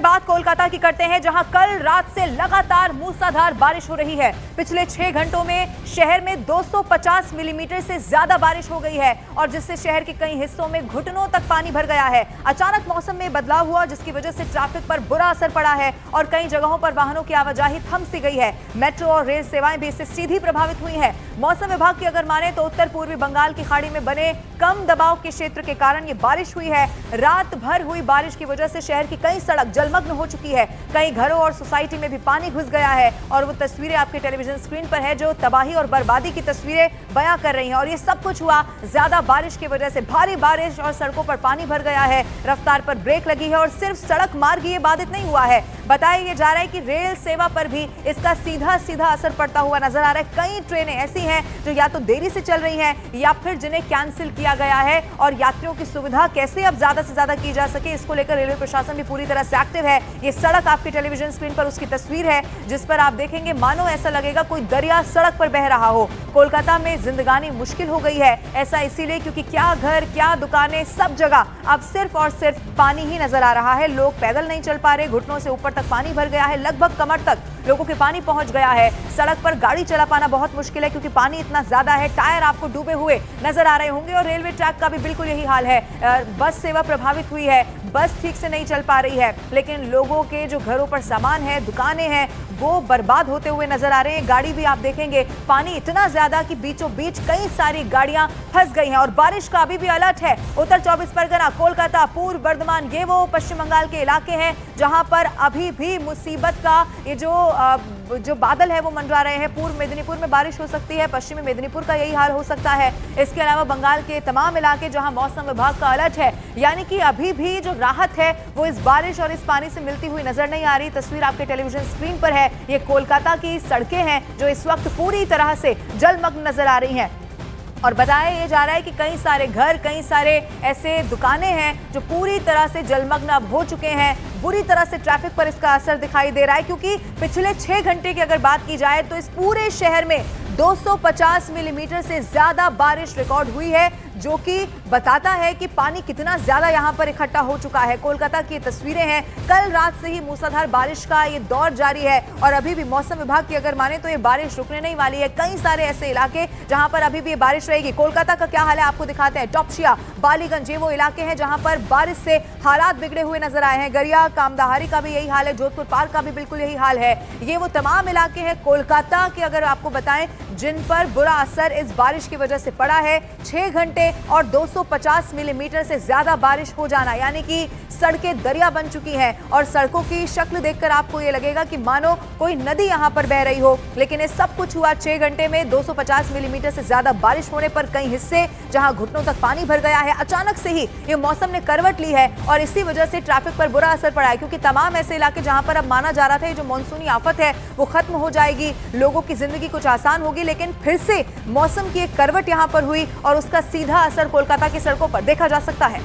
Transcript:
बात कोलकाता की करते हैं, जहां कल रात से लगातार मूसलाधार बारिश हो रही है। पिछले 6 घंटों में शहर में 250 मिलीमीटर से ज्यादा बारिश हो गई है और जिससे शहर के कई हिस्सों में घुटनों तक पानी भर गया है। अचानक मौसम में बदलाव हुआ जिसकी वजह से ट्रैफिक पर बुरा असर पड़ा है और कई जगहों पर वाहनों की आवाजाही थम सी गई है। मेट्रो और रेल सेवाएं भी इससे सीधी प्रभावित हुई है। मौसम विभाग की अगर माने तो उत्तर पूर्वी बंगाल की खाड़ी में बने कम दबाव के क्षेत्र के कारण ये बारिश हुई है। रात भर हुई बारिश की वजह से शहर की कई सड़क जलमग्न हो चुकी है। कई घरों और सोसाइटी में भी पानी घुस गया है और वो तस्वीरें आपके टेलीविजन स्क्रीन पर है जो तबाही और बर्बादी की तस्वीरें बयां कर रही हैं। और ये सब कुछ हुआ ज्यादा बारिश की वजह से। भारी बारिश और सड़कों पर पानी भर गया है, रफ्तार पर ब्रेक लगी है और सिर्फ सड़क मार्ग ये बाधित नहीं हुआ है, बताया जा रहा है कि रेल सेवा पर भी इसका सीधा असर पड़ता हुआ नजर आ रहा है। कई ट्रेनें ऐसी हैं जो या तो देरी से चल रही हैं या फिर जिन्हें कैंसिल किया गया है और यात्रियों की सुविधा कैसे अब ज्यादा से ज्यादा की जा सके इसको लेकर रेलवे प्रशासन भी पूरी तरह से एक्टिव है। ये सड़क आपके टेलीविजन स्क्रीन पर उसकी तस्वीर है जिस पर आप देखेंगे मानो ऐसा लगेगा कोई दरिया सड़क पर बह रहा हो। कोलकाता में जिंदगानी मुश्किल हो गई है, ऐसा इसीलिए क्योंकि क्या घर क्या दुकानें सब जगह अब सिर्फ और सिर्फ पानी ही नजर आ रहा है। लोग पैदल नहीं चल पा रहे, घुटनों से ऊपर तक पानी भर गया है, लगभग कमर तक लोगों के पानी पहुंच गया है। सड़क पर गाड़ी चला पाना बहुत मुश्किल है क्योंकि पानी इतना ज्यादा है। टायर आपको डूबे हुए नजर आ रहे होंगे और रेलवे ट्रैक का भी बिल्कुल यही हाल है। बस सेवा प्रभावित हुई है, बस ठीक से नहीं चल पा रही है, लेकिन लोगों के जो घरों पर सामान है, दुकानें हैं, वो बर्बाद होते हुए नजर आ रहे हैं। गाड़ी भी आप देखेंगे पानी इतना ज्यादा कि बीचों बीच कई सारी गाड़ियां फंस गई हैं और बारिश का अभी भी अलर्ट है। उत्तर 24 परगना, कोलकाता, पूर्व बर्धमान, ये वो पश्चिम बंगाल के इलाके हैं जहां पर अभी भी मुसीबत का ये जो बादल है वो मंडरा रहे हैं। पूर्व मेदिनीपुर में बारिश हो सकती है, पश्चिमी मेदिनीपुर का यही हाल हो सकता है। इसके अलावा बंगाल के तमाम इलाके जहां मौसम विभाग का अलर्ट है, यानी कि अभी भी जो राहत है वो इस बारिश और इस पानी से मिलती हुई नजर नहीं आ रही। तस्वीर आपके टेलीविजन स्क्रीन पर है, ये कोलकाता की सड़कें हैं जो इस वक्त पूरी तरह से जलमग्न नजर आ रही हैं और बताया ये जा रहा है कि कई सारे घर, कई सारे ऐसे दुकानें हैं जो पूरी तरह से जलमग्न अब हो चुके हैं। बुरी तरह से ट्रैफिक पर इसका असर दिखाई दे रहा है क्योंकि पिछले 6 घंटे की अगर बात की जाए तो इस पूरे शहर में 250 मिलीमीटर से ज्यादा बारिश रिकॉर्ड हुई है, जो कि बताता है कि पानी कितना ज्यादा यहां पर इकट्ठा हो चुका है। कोलकाता की तस्वीरें हैं, कल रात से ही मूसलाधार बारिश का ये दौर जारी है और अभी भी मौसम विभाग की अगर माने तो ये बारिश रुकने नहीं वाली है। कई सारे ऐसे इलाके जहां पर अभी भी ये बारिश रहेगी। कोलकाता का क्या हाल है आपको दिखाते हैं। टॉपशिया, बालीगंज, ये वो इलाके हैं जहां पर बारिश से हालात बिगड़े हुए नजर आए हैं। गरिया, कामदाहारी का भी यही हाल है, जोधपुर पार्क का भी बिल्कुल यही हाल है। ये वो तमाम इलाके हैं कोलकाता के अगर आपको बताएं जिन पर बुरा असर इस बारिश की वजह से पड़ा है। 6 घंटे और 250 मिलीमीटर से ज्यादा बारिश हो जाना, यानी कि सड़कें दरिया बन चुकी हैं और सड़कों की शक्ल देखकर आपको ये लगेगा कि मानो कोई नदी यहां पर बह रही हो। लेकिन ये सब कुछ हुआ 6 घंटे में 250 मिलीमीटर से ज्यादा बारिश होने पर कई हिस्से जहां घुटनों तक पानी भर गया है। अचानक से ही ये मौसम ने करवट ली है और इसी वजह से ट्रैफिक पर बुरा असर पड़ा है क्योंकि तमाम ऐसे इलाके जहां पर अब माना जा रहा था ये जो मानसूनी आफत है वो खत्म हो जाएगी, लोगों की जिंदगी कुछ आसान होगी, लेकिन फिर से मौसम की एक करवट यहां पर हुई और उसका सीधा असर कोलकाता की सड़कों पर देखा जा सकता है।